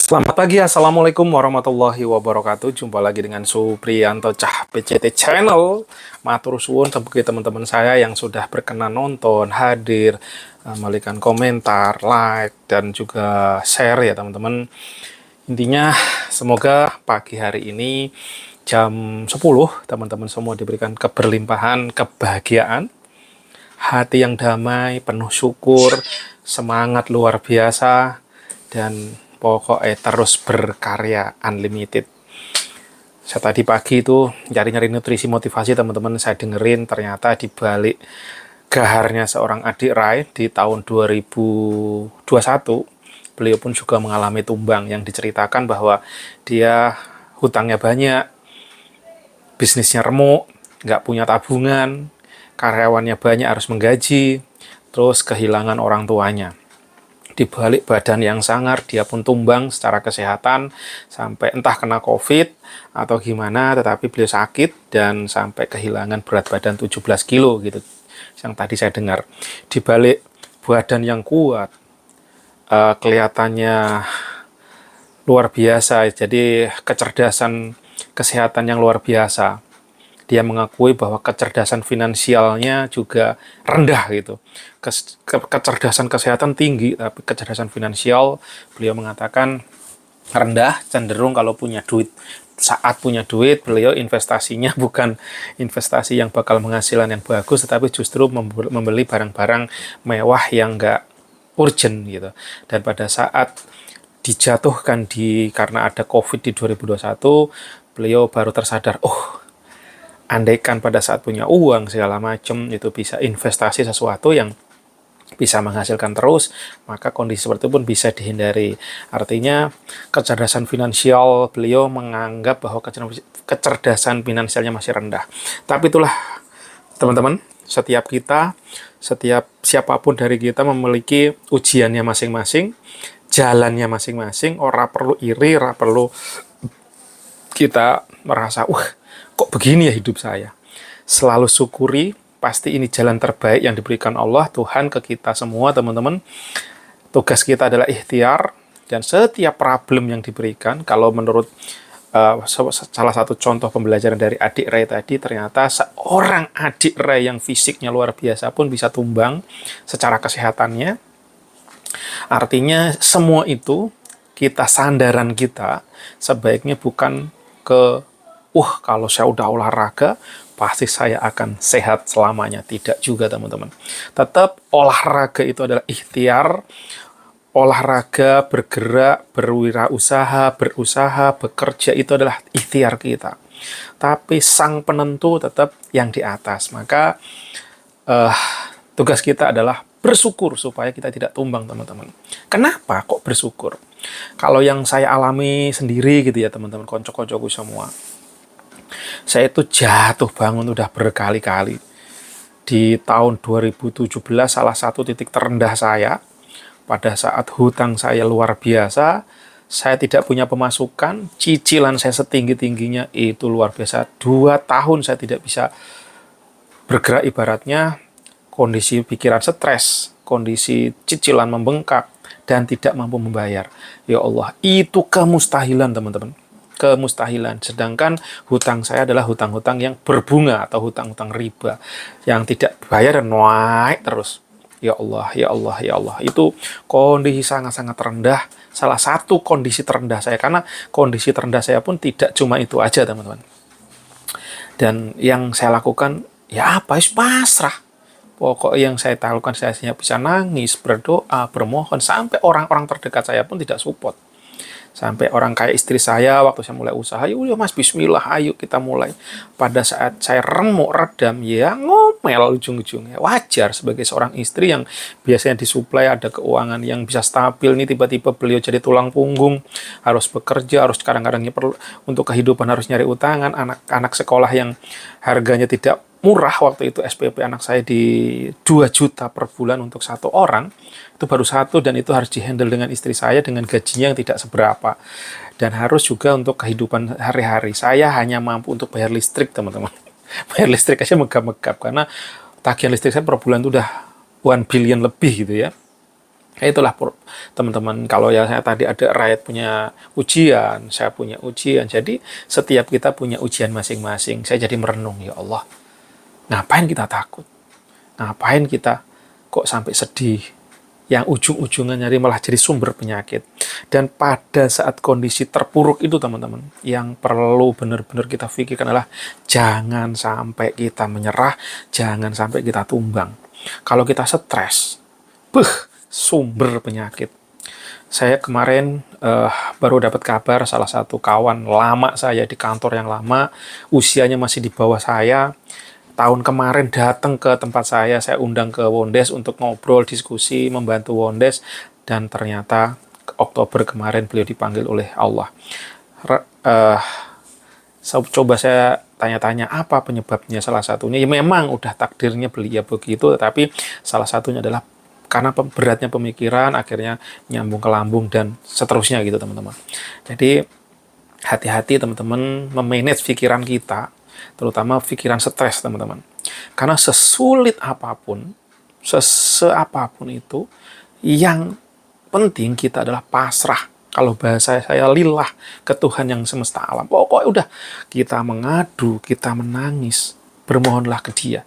Selamat pagi, Assalamualaikum warahmatullahi wabarakatuh. Jumpa lagi dengan Supriyanto Cah PCT Channel. Matur suwun bagi teman-teman saya yang sudah berkenan nonton, hadir, memberikan komentar, like, dan juga share ya teman-teman. Intinya semoga pagi hari ini jam 10 teman-teman semua diberikan keberlimpahan, kebahagiaan, hati yang damai, penuh syukur, semangat luar biasa, dan pokoknya terus berkarya unlimited. Saya tadi pagi itu nyari-nyari nutrisi motivasi teman-teman, saya dengerin ternyata di balik gaharnya seorang adik Rai di tahun 2021, beliau pun juga mengalami tumbang yang diceritakan bahwa dia hutangnya banyak, bisnisnya remuk, nggak punya tabungan, karyawannya banyak harus menggaji, terus kehilangan orang tuanya. Di balik badan yang sangar, dia pun tumbang secara kesehatan, sampai entah kena COVID atau gimana, tetapi beliau sakit dan sampai kehilangan berat badan 17 kilo gitu. Yang tadi saya dengar. Di balik badan yang kuat, kelihatannya luar biasa, jadi kecerdasan kesehatan yang luar biasa. Dia mengakui bahwa kecerdasan finansialnya juga rendah gitu. Kecerdasan kesehatan tinggi, tapi kecerdasan finansial beliau mengatakan rendah, cenderung kalau punya duit. Saat punya duit, beliau investasinya bukan investasi yang bakal menghasilkan yang bagus, tetapi justru membeli barang-barang mewah yang nggak urgent gitu. Dan pada saat dijatuhkan karena ada COVID di 2021, beliau baru tersadar, andaikan pada saat punya uang segala macam itu bisa investasi sesuatu yang bisa menghasilkan terus, maka kondisi seperti itu pun bisa dihindari. Artinya kecerdasan finansial beliau menganggap bahwa kecerdasan finansialnya masih rendah. Tapi itulah teman-teman, setiap siapapun dari kita memiliki ujiannya masing-masing, jalannya masing-masing. Ora perlu iri, ora perlu kita merasa kok begini ya hidup saya. Selalu syukuri, pasti ini jalan terbaik yang diberikan Allah Tuhan ke kita semua teman-teman. Tugas kita adalah ikhtiar, dan setiap problem yang diberikan, kalau menurut salah satu contoh pembelajaran dari adik Ray tadi, ternyata seorang adik Ray yang fisiknya luar biasa pun bisa tumbang secara kesehatannya. Artinya semua itu sandaran kita sebaiknya bukan ke kalau saya udah olahraga, pasti saya akan sehat selamanya. Tidak juga, teman-teman. Tetap olahraga itu adalah ikhtiar. Olahraga, bergerak, berwirausaha, berusaha, bekerja itu adalah ikhtiar kita. Tapi sang penentu tetap yang di atas. Maka tugas kita adalah bersyukur supaya kita tidak tumbang, teman-teman. Kenapa kok bersyukur? Kalau yang saya alami sendiri gitu ya, teman-teman, konco-koncoku semua. Saya itu jatuh bangun udah berkali-kali. Di tahun 2017 salah satu titik terendah saya, pada saat hutang saya luar biasa, saya tidak punya pemasukan, cicilan saya setinggi-tingginya, itu luar biasa. 2 tahun saya tidak bisa bergerak, ibaratnya kondisi pikiran stres, kondisi cicilan membengkak, dan tidak mampu membayar. Ya Allah, itu kemustahilan, teman-teman. Kemustahilan. Sedangkan hutang saya adalah hutang-hutang yang berbunga atau hutang-hutang riba yang tidak bayar dan naik terus. Ya Allah, ya Allah, ya Allah. Itu kondisi sangat-sangat rendah. Salah satu kondisi terendah saya, karena kondisi terendah saya pun tidak cuma itu aja, teman-teman. Dan yang saya lakukan ya apa? Pasrah. Pokok yang saya lakukan, saya hanya bisa nangis, berdoa, bermohon, sampai orang-orang terdekat saya pun tidak support. Sampai orang kayak istri saya, waktu saya mulai usaha, ya udah mas, bismillah, ayo kita mulai. Pada saat saya remuk, redam, ya ngomel ujung-ujungnya. Wajar sebagai seorang istri yang biasanya disuplai ada keuangan yang bisa stabil, nih tiba-tiba beliau jadi tulang punggung, harus bekerja, harus kadang-kadang perlu untuk kehidupan harus nyari utangan, anak-anak sekolah yang harganya tidak murah waktu itu, SPP anak saya di 2 juta per bulan untuk satu orang, itu baru satu, dan itu harus dihandle dengan istri saya dengan gajinya yang tidak seberapa, dan harus juga untuk kehidupan hari-hari. Saya hanya mampu untuk bayar listrik, teman-teman. Bayar listrik aja megap-megap, karena tagihan listrik saya per bulan itu udah 1 billion lebih gitu ya. Ya itulah teman-teman, kalau ya saya tadi ada rakyat punya ujian, saya punya ujian. Jadi setiap kita punya ujian masing-masing. Saya jadi merenung, ya Allah, ngapain kita takut? Ngapain kita kok sampai sedih? Yang ujung-ujungnya nyari malah jadi sumber penyakit. Dan pada saat kondisi terpuruk itu teman-teman, yang perlu benar-benar kita pikirkan adalah jangan sampai kita menyerah, jangan sampai kita tumbang. Kalau kita stres, sumber penyakit. Saya kemarin baru dapat kabar salah satu kawan lama saya di kantor yang lama, usianya masih di bawah saya. Tahun kemarin datang ke tempat saya undang ke Wondes untuk ngobrol, diskusi, membantu Wondes, dan ternyata Oktober kemarin beliau dipanggil oleh Allah. Coba saya tanya-tanya apa penyebabnya. Salah satunya ya memang udah takdirnya beliau begitu, tetapi salah satunya adalah karena beratnya pemikiran akhirnya nyambung ke lambung dan seterusnya gitu teman-teman. Jadi hati-hati teman-teman memanage pikiran kita, terutama pikiran stres teman-teman. Karena sesulit apapun, seapapun itu, yang penting kita adalah pasrah. Kalau bahasa saya lillah ke Tuhan yang semesta alam. Pokoknya udah kita mengadu, kita menangis, bermohonlah ke Dia.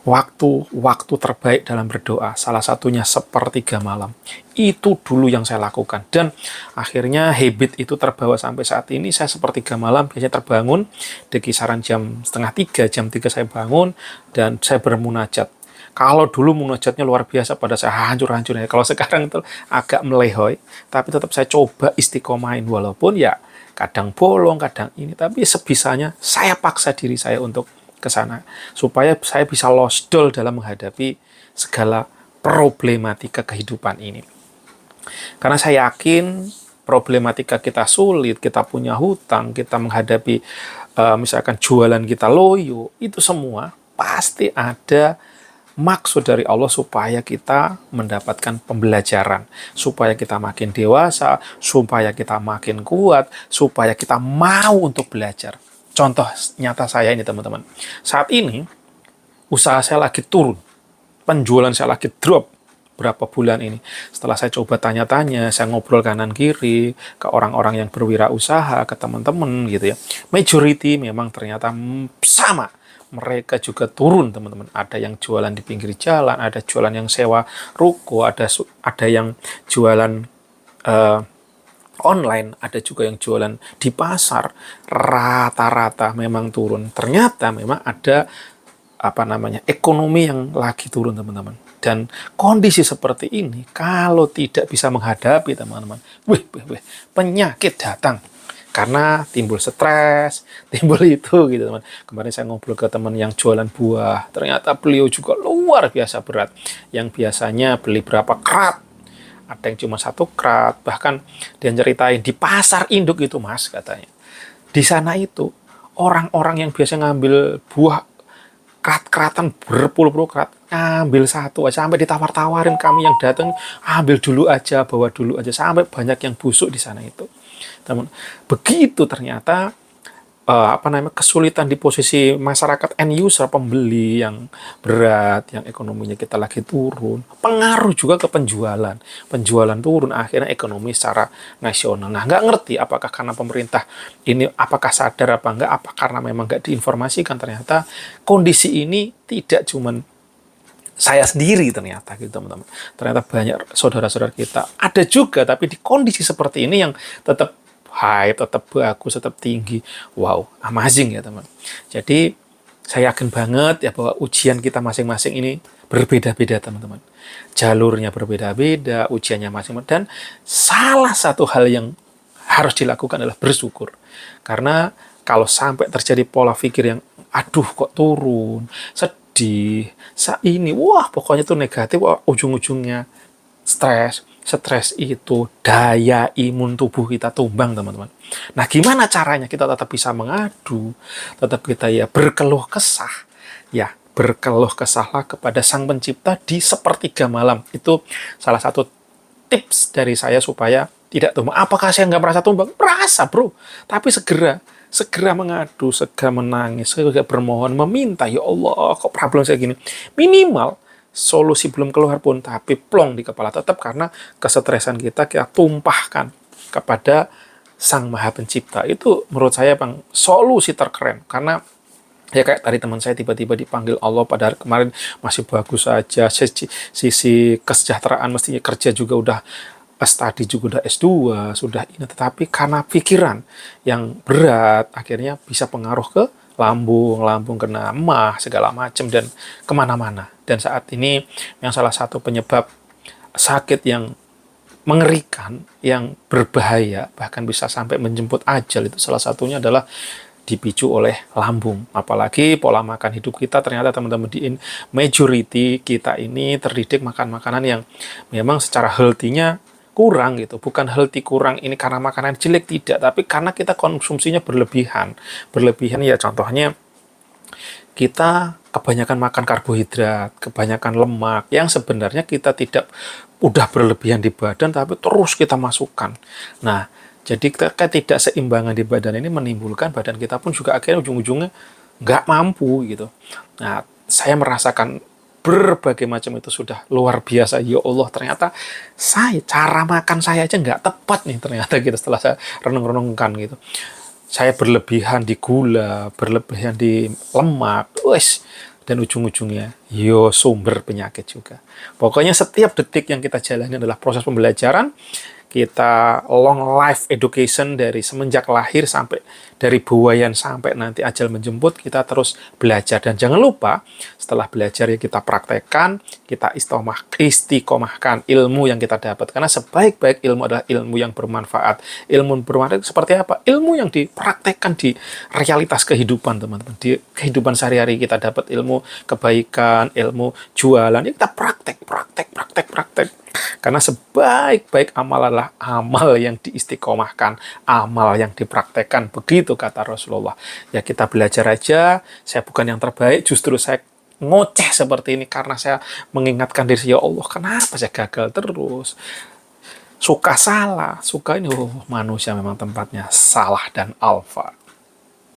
Waktu terbaik dalam berdoa, salah satunya sepertiga malam. Itu dulu yang saya lakukan. Dan akhirnya habit itu terbawa sampai saat ini. Saya sepertiga malam biasanya terbangun di kisaran jam 2:30, jam 3 saya bangun dan saya bermunajat. Kalau dulu munajatnya luar biasa pada saya hancur-hancurnya. Kalau sekarang itu agak melehoi, tapi tetap saya coba istiqomahin walaupun ya kadang bolong, kadang ini, tapi sebisanya saya paksa diri saya untuk ke sana supaya saya bisa losdol dalam menghadapi segala problematika kehidupan ini. Karena saya yakin problematika kita sulit, kita punya hutang, kita menghadapi misalkan jualan kita loyo, itu semua pasti ada maksud dari Allah supaya kita mendapatkan pembelajaran, supaya kita makin dewasa, supaya kita makin kuat, supaya kita mau untuk belajar. Contoh nyata saya ini teman-teman. Saat ini usaha saya lagi turun, penjualan saya lagi drop berapa bulan ini. Setelah saya coba tanya-tanya, saya ngobrol kanan kiri ke orang-orang yang berwirausaha, ke teman-teman gitu ya. Majority memang ternyata sama. Mereka juga turun teman-teman. Ada yang jualan di pinggir jalan, ada jualan yang sewa ruko, ada yang jualan online, ada juga yang jualan di pasar. Rata-rata memang turun. Ternyata memang ada ekonomi yang lagi turun teman-teman. Dan kondisi seperti ini kalau tidak bisa menghadapi teman-teman, penyakit datang. Karena timbul stres, timbul itu gitu teman. Kemarin saya ngobrol ke teman yang jualan buah, ternyata beliau juga luar biasa berat. Yang biasanya beli berapa krat, ada yang cuma 1 krat. Bahkan dia ceritain di pasar induk itu mas katanya. Di sana itu orang-orang yang biasa ngambil buah krat-kratan berpuluh-puluh krat, ngambil 1 aja sampai ditawar-tawarin kami yang datang, ambil dulu aja, bawa dulu aja, sampai banyak yang busuk di sana itu. Teman, begitu ternyata kesulitan di posisi masyarakat end user, pembeli yang berat, yang ekonominya kita lagi turun, pengaruh juga ke penjualan turun, akhirnya ekonomi secara nasional. Nah, nggak ngerti apakah karena pemerintah ini apakah sadar apa enggak, apa karena memang nggak diinformasikan. Ternyata kondisi ini tidak cuman saya sendiri ternyata gitu teman-teman. Ternyata banyak saudara-saudara kita ada juga, tapi di kondisi seperti ini yang tetap high, tetap bagus, tetap tinggi. Wow, amazing ya teman. Jadi saya yakin banget ya bahwa ujian kita masing-masing ini berbeda-beda teman-teman. Jalurnya berbeda-beda, ujiannya masing-masing. Dan salah satu hal yang harus dilakukan adalah bersyukur. Karena kalau sampai terjadi pola pikir yang aduh kok turun, sedih, ini, wah pokoknya itu negatif, wah, ujung-ujungnya stres itu daya imun tubuh kita tumbang teman-teman. Nah gimana caranya kita tetap bisa mengadu, tetap kita ya berkeluh kesah, ya berkeluh kesahlah kepada Sang Pencipta di sepertiga malam. Itu salah satu tips dari saya supaya tidak tumbang. Apakah saya nggak merasa tumbang? Merasa bro, tapi segera mengadu, segera menangis, segera bermohon, meminta, ya Allah, kok problem saya gini. Minimal solusi belum keluar pun, tapi plong di kepala tetap karena kesetresan kita tumpahkan kepada Sang Maha Pencipta. Itu menurut saya Bang solusi terkeren, karena ya kayak tadi teman saya tiba-tiba dipanggil Allah pada hari kemarin masih bagus saja, sisi kesejahteraan mestinya kerja juga udah study juga udah S2 sudah ini, tetapi karena pikiran yang berat akhirnya bisa pengaruh ke lambung kena emah segala macam dan kemana-mana. Dan saat ini yang salah satu penyebab sakit yang mengerikan, yang berbahaya, bahkan bisa sampai menjemput ajal, itu salah satunya adalah dipicu oleh lambung. Apalagi pola makan hidup kita, ternyata teman-teman di majority kita ini terdidik makan makanan yang memang secara healthy-nya kurang gitu. Bukan healthy kurang ini karena makanan jelek, tidak, tapi karena kita konsumsinya berlebihan. Berlebihan ya contohnya kita kebanyakan makan karbohidrat, kebanyakan lemak, yang sebenarnya kita tidak udah berlebihan di badan, tapi terus kita masukkan. Nah, jadi ketidakseimbangan di badan ini menimbulkan badan kita pun juga akhirnya ujung-ujungnya nggak mampu gitu. Nah, saya merasakan berbagai macam itu sudah luar biasa. Ya Allah, ternyata cara makan saya aja nggak tepat nih ternyata gitu setelah saya renung-renungkan gitu. Saya berlebihan di gula, berlebihan di lemak, wes, dan ujung-ujungnya yo sumber penyakit juga. Pokoknya setiap detik yang kita jalani adalah proses pembelajaran. Kita long life education dari semenjak lahir sampai dari buayan sampai nanti ajal menjemput, kita terus belajar. Dan jangan lupa setelah belajar ya kita praktekkan, kita istiqomahkan ilmu yang kita dapat. Karena sebaik-baik ilmu adalah ilmu yang bermanfaat. Ilmu bermanfaat seperti apa? Ilmu yang dipraktekkan di realitas kehidupan, teman-teman. Di kehidupan sehari-hari kita dapat ilmu kebaikan, ilmu jualan, ya kita praktek. Karena sebaik-baik amal adalah amal yang diistiqomahkan, amal yang dipraktekkan. Begitu kata Rasulullah. Ya kita belajar aja, saya bukan yang terbaik, justru saya ngoceh seperti ini karena saya mengingatkan diri, ya Allah, kenapa saya gagal terus? Suka salah, suka ini, manusia memang tempatnya salah dan alfa.